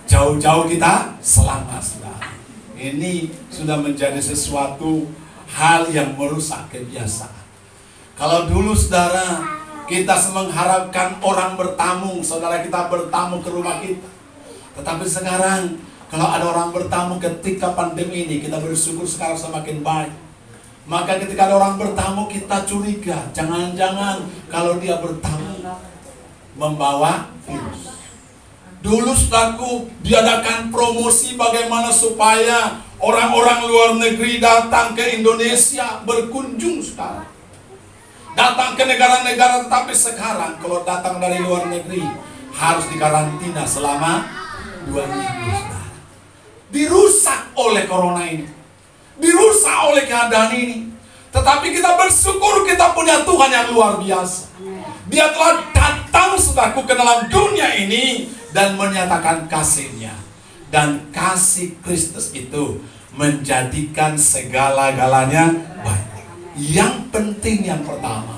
Speaker 1: jauh-jauh kita selamat, saudara. Ini sudah menjadi sesuatu hal yang merusak kebiasaan. Kalau dulu saudara, kita mengharapkan orang bertamu, saudara kita bertamu ke rumah kita. Tetapi sekarang, kalau ada orang bertamu ketika pandemi ini, kita bersyukur sekarang semakin baik. Maka ketika ada orang bertamu, kita curiga, jangan-jangan kalau dia bertamu membawa virus. Dulu saudaraku, diadakan promosi bagaimana supaya orang-orang luar negeri datang ke Indonesia berkunjung sekarang. Datang ke negara-negara, tetapi sekarang kalau datang dari luar negeri harus dikarantina selama 2 minggu. Dirusak oleh corona ini, dirusak oleh keadaan ini. Tetapi kita bersyukur kita punya Tuhan yang luar biasa. Dia telah datang saudaraku ke dalam dunia ini dan menyatakan kasih-Nya. Dan kasih Kristus itu menjadikan segala-galanya baik. Yang penting yang pertama,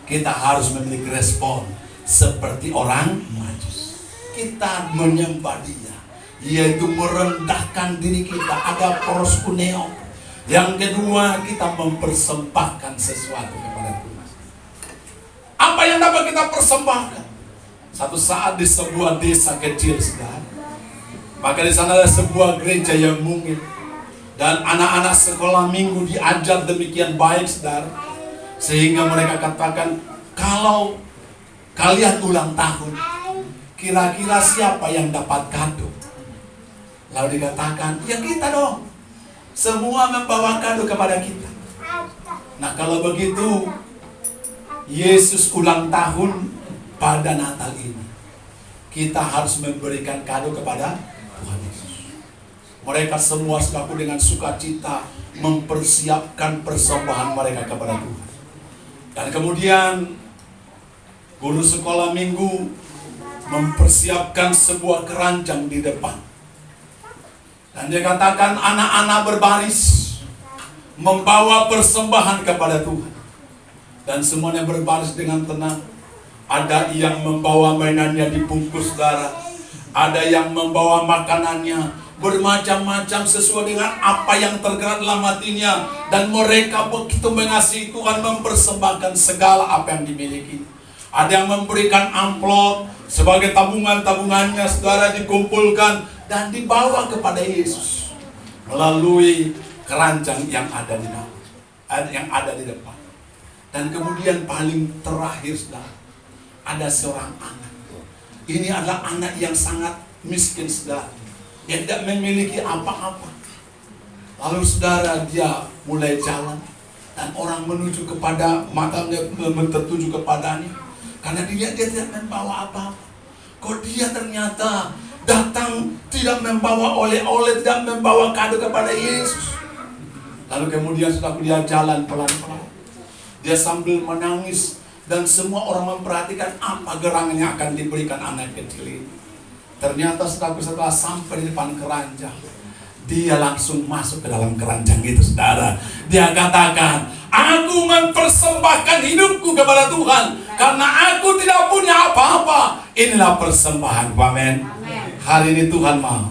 Speaker 1: kita harus memiliki respon seperti orang Majus. Kita menyembah Dia, yaitu merendahkan diri kita, ada proskuneo. Yang kedua, kita mempersembahkan sesuatu kepada Tuhan. Apa yang dapat kita persembahkan? Satu saat di sebuah desa kecil, saudara, maka di sana ada sebuah gereja yang mungil. Dan anak-anak sekolah minggu diajar demikian baik, saudara, sehingga mereka katakan, kalau kalian ulang tahun, kira-kira siapa yang dapat kado? Lalu dikatakan, ya kita dong. Semua membawa kado kepada kita. Nah kalau begitu, Yesus ulang tahun pada Natal ini, kita harus memberikan kado kepada Tuhan Yesus. Mereka semua selaku dengan sukacita mempersiapkan persembahan mereka kepada Tuhan. Dan kemudian guru sekolah minggu mempersiapkan sebuah keranjang di depan. Dan dia katakan anak-anak berbaris membawa persembahan kepada Tuhan. Dan semuanya berbaris dengan tenang. Ada yang membawa mainannya dibungkus, saudara. Ada yang membawa makanannya bermacam-macam sesuai dengan apa yang tergerak dalam hatinya. Dan mereka begitu mengasihi Tuhan, mempersembahkan segala apa yang dimiliki. Ada yang memberikan amplop sebagai tabungan-tabungannya, saudara, dikumpulkan dan dibawa kepada Yesus melalui keranjang yang ada di dalam, yang ada di depan. Dan kemudian paling terakhir, saudara, ada seorang anak. Ini adalah anak yang sangat miskin, saudara. Dia tidak memiliki apa-apa. Lalu saudara, dia mulai jalan dan orang menuju kepada matanya, tertuju kepadanya, karena dia tidak membawa apa-apa. Kok dia ternyata datang tidak membawa oleh-oleh, tidak membawa kado kepada Yesus. Lalu kemudian setelah dia jalan pelan-pelan, dia sambil menangis dan semua orang memperhatikan apa gerangan yang akan diberikan anak kecil ini. Ternyata setelah sampai di depan keranjang, dia langsung masuk ke dalam keranjang itu, saudara. Dia katakan, aku mempersembahkan hidupku kepada Tuhan karena aku tidak punya apa-apa. Inilah persembahan, amin. Hari ini Tuhan mau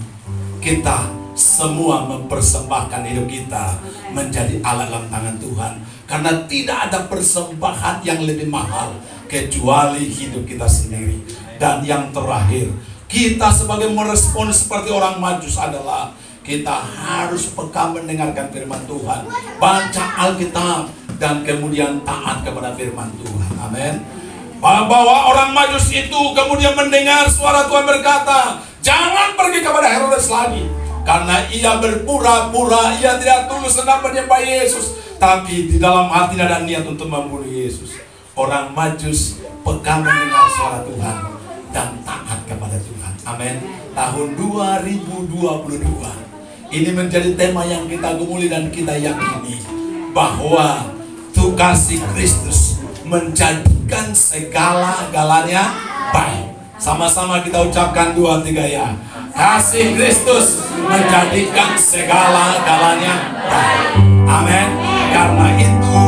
Speaker 1: kita semua mempersembahkan hidup kita menjadi alat dalam tangan Tuhan. Karena tidak ada persembahan yang lebih mahal kecuali hidup kita sendiri. Dan yang terakhir, kita sebagai merespon seperti orang Majus adalah kita harus peka mendengarkan firman Tuhan, baca Alkitab, dan kemudian taat kepada firman Tuhan. Amin. Bahwa orang Majus itu kemudian mendengar suara Tuhan berkata, jangan pergi kepada Herodes lagi, karena ia berpura-pura ia tidak tulus hendak menyembah Yesus, tapi di dalam hatinya ada niat untuk membunuh Yesus. Orang Majus peka mendengar suara Tuhan dan taat kepada Tuhan. Amin. Tahun 2022 ini menjadi tema yang kita gumuli dan kita yakini bahwa kasih Kristus menjadi menjadikan segala-galanya baik. Sama-sama kita ucapkan 2, 3 ya. Kasih Kristus menjadikan segala-galanya baik. Amin. Karena itu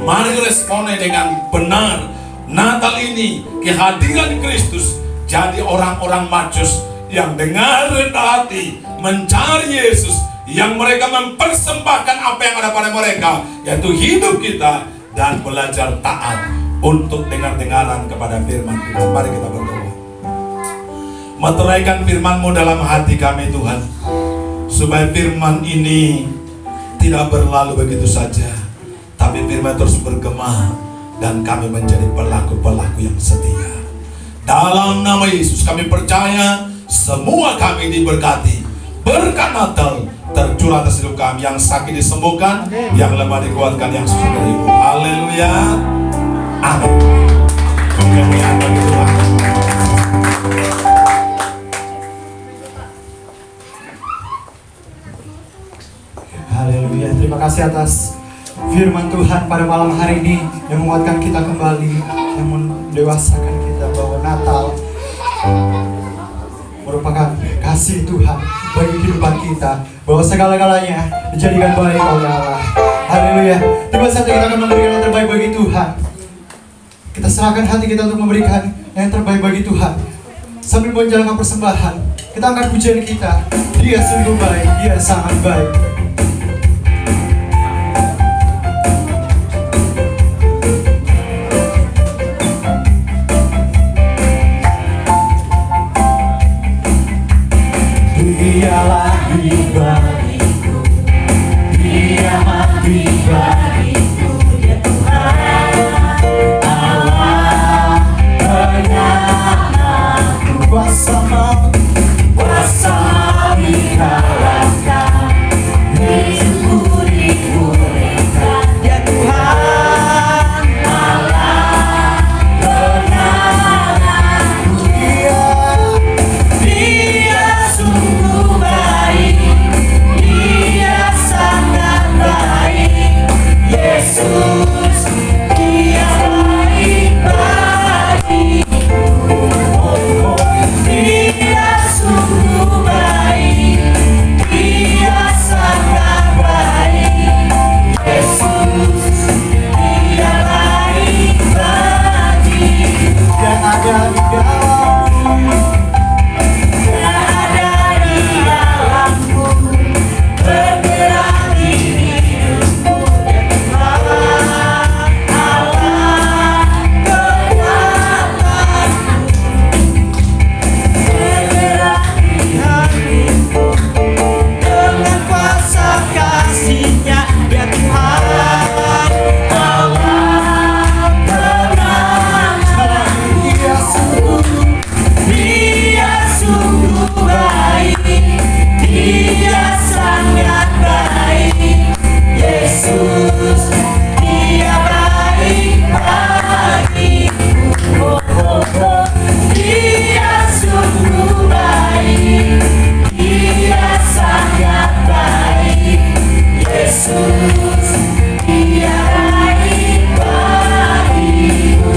Speaker 1: mari responnya dengan benar. Natal ini kehadiran Kristus jadi orang-orang Majus yang dengan rendah hati mencari Yesus, yang mereka mempersembahkan apa yang ada pada mereka, yaitu hidup kita, dan belajar taat untuk dengar-dengaran kepada firman Tuhan. Mari kita berdoa. Meteraikan firman-Mu dalam hati kami Tuhan, supaya firman ini tidak berlalu begitu saja, tapi firman terus bergema dan kami menjadi pelaku-pelaku yang setia. Dalam nama Yesus kami percaya semua kami diberkati. Berkat Natal tercurah atas hidup kami, yang sakit disembuhkan, yang lemah dikuatkan, yang susah terhibur. Haleluya. Amin. Kemuliaan bagi Tuhan.
Speaker 5: Haleluya. Terima kasih atas firman Tuhan pada malam hari ini yang menguatkan kita kembali, yang mendewasakan kita bahwa Natal merupakan kasih Tuhan bagi kehidupan kita, bahwa segala-galanya dijadikan baik oleh Allah. Haleluya. Tiba saatnya kita akan memberikan yang terbaik bagi Tuhan. Kita serahkan hati kita untuk memberikan yang terbaik bagi Tuhan. Sambil menjalankan persembahan, kita angkat pujian kita. Dia sungguh baik, Dia sangat baik. Dialah bagiku, Dia mati bagiku, Dia Tuhan Allah penyayangku. Kuasa maut dikalahkan, hidupku dipulihkan. Dia Tuhan Allah penyayangku. Dia sungguh baik, Dia sangat baik. Yesus, Dia baik bagiku. Dia sungguh baik, Dia sangat baik. Yesus, Dia baik bagiku. Dan ada di dalamku, bergerak di hidupku. Dia Tuhan Allah kekuatanku, bergerak di hatiku dengan kuasa kasih-Nya. Dia Tuhan Allah pengamanku. Dia sungguh baik, Dia sangat baik. Yesus, Dia baik bagiku. Dia sungguh baik, Dia sangat baik. Yesus, Dia baik bagiku.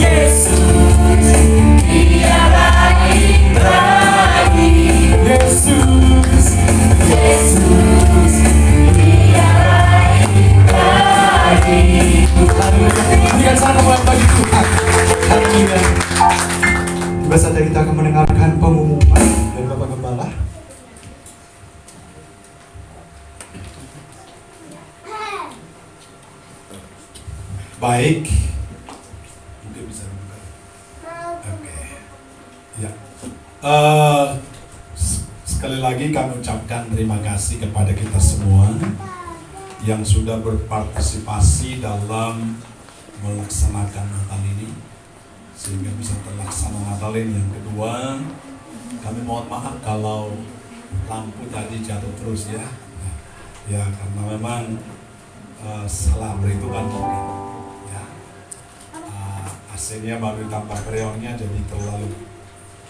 Speaker 5: Yesus, Dia baik bagiku. Yesus, Yesus, Dia baik bagiku. Berikan salam bagi Tuhan. Haleluya. Tiba saatnya kita akan mendengarkan pengumuman dari Bapak Gembala.
Speaker 1: Baik, mungkin bisa dibuka. Oke, ya. Sekali lagi kami ucapkan terima kasih kepada kita semua yang sudah berpartisipasi dalam melaksanakan Natal ini, sehingga bisa terlaksana Natal ini. Yang kedua, kami mohon maaf kalau lampu tadi jatuh terus ya. Ya, karena memang salah berhitungan mungkin. AC-nya baru ditambah freonnya, jadi terlalu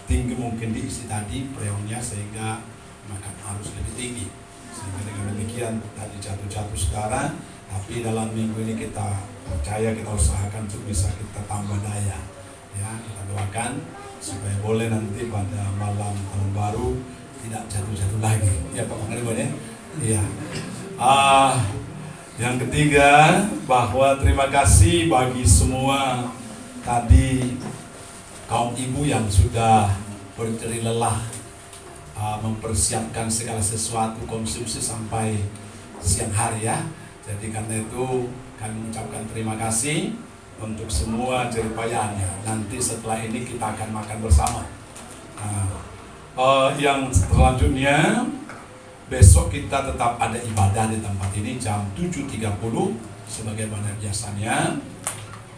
Speaker 1: tinggi mungkin diisi tadi freonnya, sehingga makan arus lebih tinggi, sehingga dengan demikian tadi jatuh-jatuh sekarang. Tapi dalam minggu ini kita percaya kita usahakan untuk bisa kita tambah daya. Ya, kita doakan supaya boleh nanti pada malam tahun baru tidak jatuh-jatuh lagi. Ya Pak Panglima ya. Iya. Yang ketiga, bahwa terima kasih bagi semua tadi kaum ibu yang sudah berjeri lelah mempersiapkan segala sesuatu konsumsi sampai siang hari ya. Jadi karena itu kami mengucapkan terima kasih untuk semua jeripayanya. Nanti setelah ini kita akan makan bersama. Yang selanjutnya, besok kita tetap ada ibadah di tempat ini jam 7.30 sebagaimana biasanya.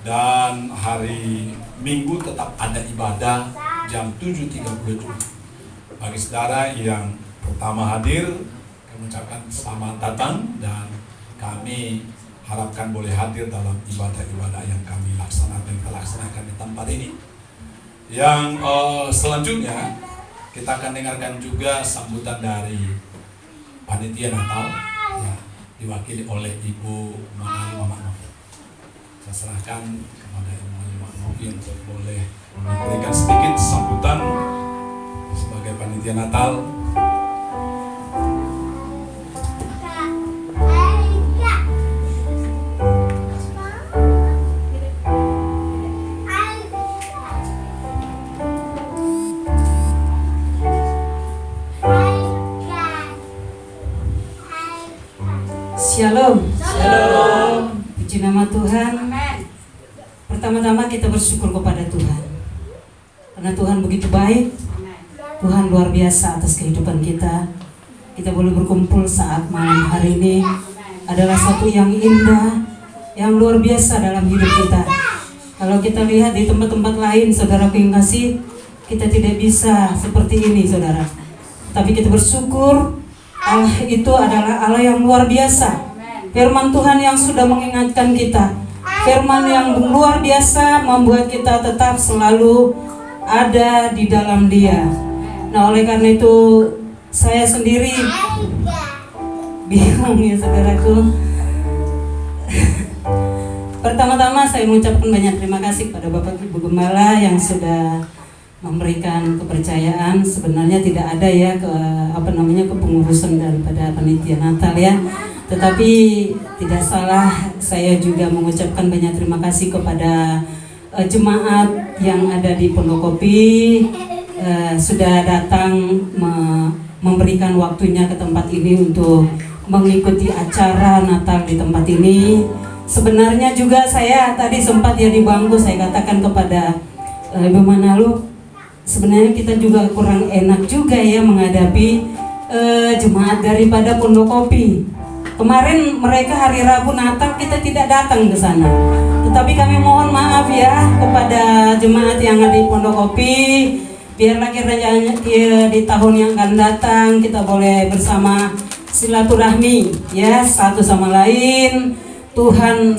Speaker 1: Dan hari Minggu tetap ada ibadah jam 7.30. Bagi saudara yang pertama hadir, kami mengucapkan selamat datang dan kami harapkan boleh hadir dalam ibadah-ibadah yang kami laksanakan di tempat ini. Yang selanjutnya kita akan dengarkan juga sambutan dari panitia Natal ya, diwakili oleh Ibu Mama. Saya serahkan kepada Ibu Mama untuk boleh memberikan sedikit sambutan sebagai panitia Natal.
Speaker 13: Shalom. Shalom. Puji nama Tuhan. Pertama-tama kita bersyukur kepada Tuhan. Karena Tuhan begitu baik. Tuhan luar biasa atas kehidupan kita. Kita boleh berkumpul saat malam hari ini adalah satu yang indah, yang luar biasa dalam hidup kita. Kalau kita lihat di tempat-tempat lain, saudaraku yang kasih, kita tidak bisa seperti ini, saudara. Tapi kita bersyukur Allah itu adalah Allah yang luar biasa. Firman Tuhan yang sudah mengingatkan kita. Firman yang luar biasa membuat kita tetap selalu ada di dalam Dia. Nah, oleh karena itu saya sendiri bingung ya saudaraku. Pertama-tama saya mengucapkan banyak terima kasih kepada Bapak Ibu Gembala yang sudah memberikan kepercayaan. Sebenarnya tidak ada ya kepengurusan daripada panitia Natal ya. Tetapi tidak salah saya juga mengucapkan banyak terima kasih kepada jemaat yang ada di Pondok Kopi sudah datang memberikan waktunya ke tempat ini untuk mengikuti acara Natal di tempat ini. Sebenarnya juga saya tadi sempat ya di bangku saya katakan kepada Ibu Manalu, sebenarnya kita juga kurang enak juga ya menghadapi jemaat daripada Pondok Kopi. Kemarin mereka hari Rabu Natal kita tidak datang ke sana. Tetapi kami mohon maaf ya kepada jemaat yang ada di Pondok Kopi. Biarlah kiranya di tahun yang akan datang kita boleh bersama silaturahmi ya satu sama lain. Tuhan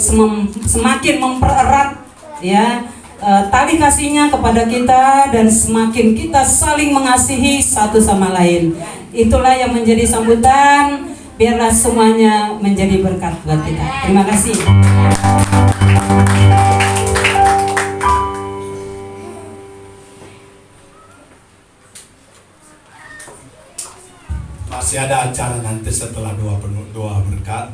Speaker 13: semakin mempererat ya tali kasihnya kepada kita dan semakin kita saling mengasihi satu sama lain. Itulah yang menjadi sambutan. Biarlah semuanya menjadi berkat buat kita. Terima kasih.
Speaker 1: Masih ada acara nanti setelah doa berkat.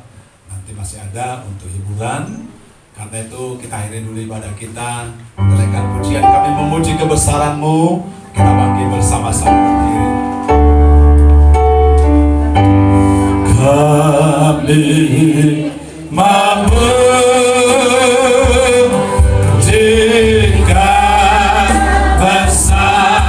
Speaker 1: Nanti masih ada untuk hiburan. Karena itu kita akhiri dulu ibadah kita. Menaikkan pujian kami memuji kebesaran-Mu. Kita bangkit bersama-sama berdiri. Kami memujikan bersama-Mu.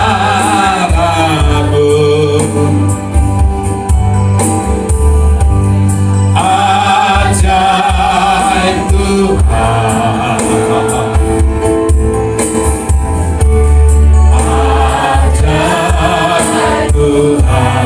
Speaker 1: Ajaib Tuhan, ajaib Tuhan.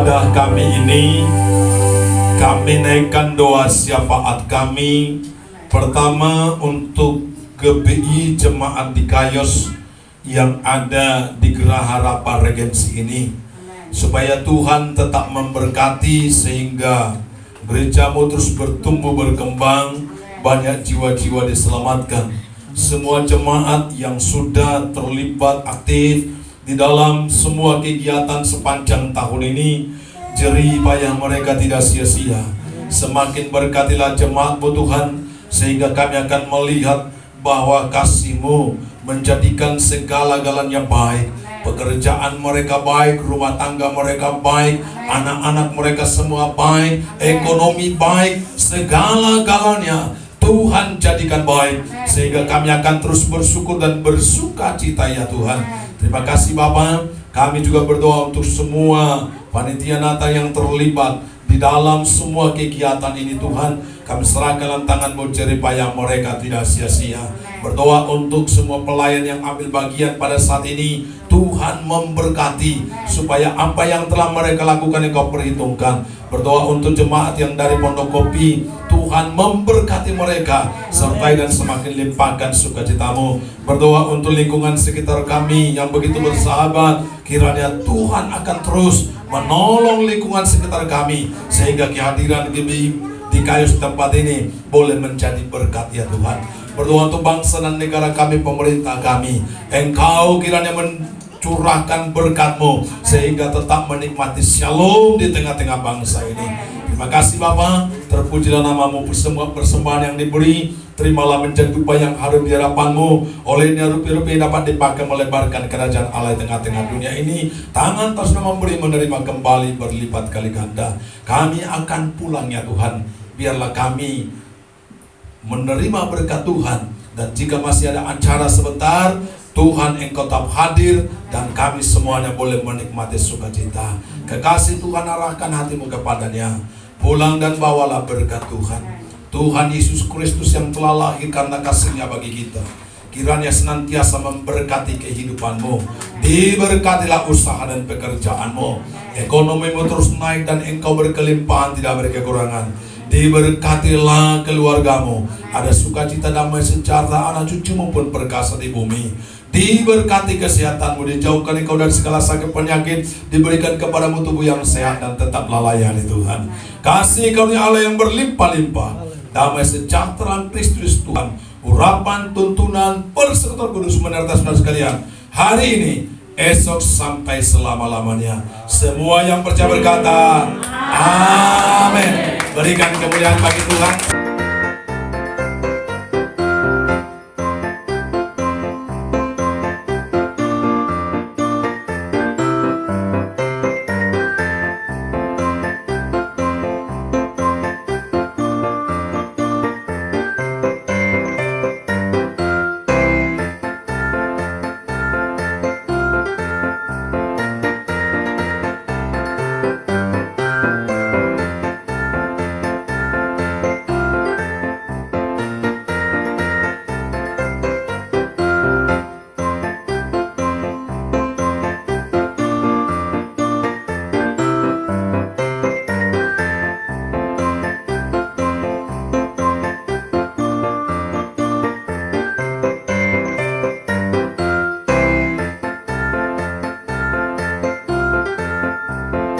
Speaker 1: ibadah kami ini, kami naikkan doa syafaat kami. Pertama untuk GBI Jemaat di Kayos yang ada di Geraha Rapa Regensi ini, supaya Tuhan tetap memberkati sehingga gerejamu terus bertumbuh berkembang, banyak jiwa-jiwa diselamatkan. Semua jemaat yang sudah terlibat aktif di dalam semua kegiatan sepanjang tahun ini, jerih payah mereka tidak sia-sia. Semakin berkatilah jemaat-Mu Tuhan, sehingga kami akan melihat bahwa kasih-Mu menjadikan segala-galanya baik. Pekerjaan mereka baik, rumah tangga mereka baik, anak-anak mereka semua baik, ekonomi baik, segala-galanya Tuhan jadikan baik, sehingga kami akan terus bersyukur dan bersuka cita ya Tuhan. Terima kasih Bapak. Kami juga berdoa untuk semua panitia Natal yang terlibat di dalam semua kegiatan ini Tuhan. Kami serahkan dalam tangan-Mu, jerih payah mereka tidak sia-sia. Berdoa untuk semua pelayan yang ambil bagian pada saat ini, Tuhan memberkati supaya apa yang telah mereka lakukan Engkau perhitungkan. Berdoa untuk jemaat yang dari Pondok Kopi, Tuhan memberkati mereka, sertai dan semakin limpahkan sukacita-Mu. Berdoa untuk lingkungan sekitar kami yang begitu bersahabat, kiranya Tuhan akan terus menolong lingkungan sekitar kami, sehingga kehadiran di Kayos tempat ini boleh menjadi berkat ya Tuhan. Berdoa untuk bangsa dan negara kami, pemerintah kami, Engkau kiranya mencurahkan berkat-Mu sehingga tetap menikmati shalom di tengah-tengah bangsa ini. Terima kasih Bapa, terpujilah nama-Mu. Semua persembahan yang diberi, terimalah menjadi upaya yang harum di hadapan-Mu. Olehnya rupi-rupi dapat dipakai melebarkan kerajaan Allah di tengah-tengah dunia ini. Tangan terus memberi, menerima kembali berlipat kali ganda. Kami akan pulang ya Tuhan. Biarlah kami menerima berkat Tuhan, dan jika masih ada acara sebentar, Tuhan Engkau tetap hadir dan kami semuanya boleh menikmati sukacita. Kekasih Tuhan, arahkan hatimu kepadanya. Pulang dan bawalah berkat Tuhan. Tuhan Yesus Kristus yang telah lahir karena kasih-Nya bagi kita, kiranya senantiasa memberkati kehidupanmu. Diberkatilah usaha dan pekerjaanmu, ekonomimu terus naik dan engkau berkelimpahan, tidak berkekurangan. Diberkatilah keluargamu, ada sukacita, damai, sejahtera, anak cucumu pun perkasa di bumi. Diberkati kesehatanmu, dijauhkan engkau dari segala sakit penyakit, diberikan kepadamu tubuh yang sehat dan tetaplah layani Tuhan. Kasih karunia Allah yang berlimpah-limpah, damai sejahtera Kristus Tuhan, urapan, tuntunan, persekutuan kudus menyertai saudara sekalian hari ini, esok sampai selama-lamanya. Semua yang percaya berkata amin. Berikan kemuliaan bagi Tuhan.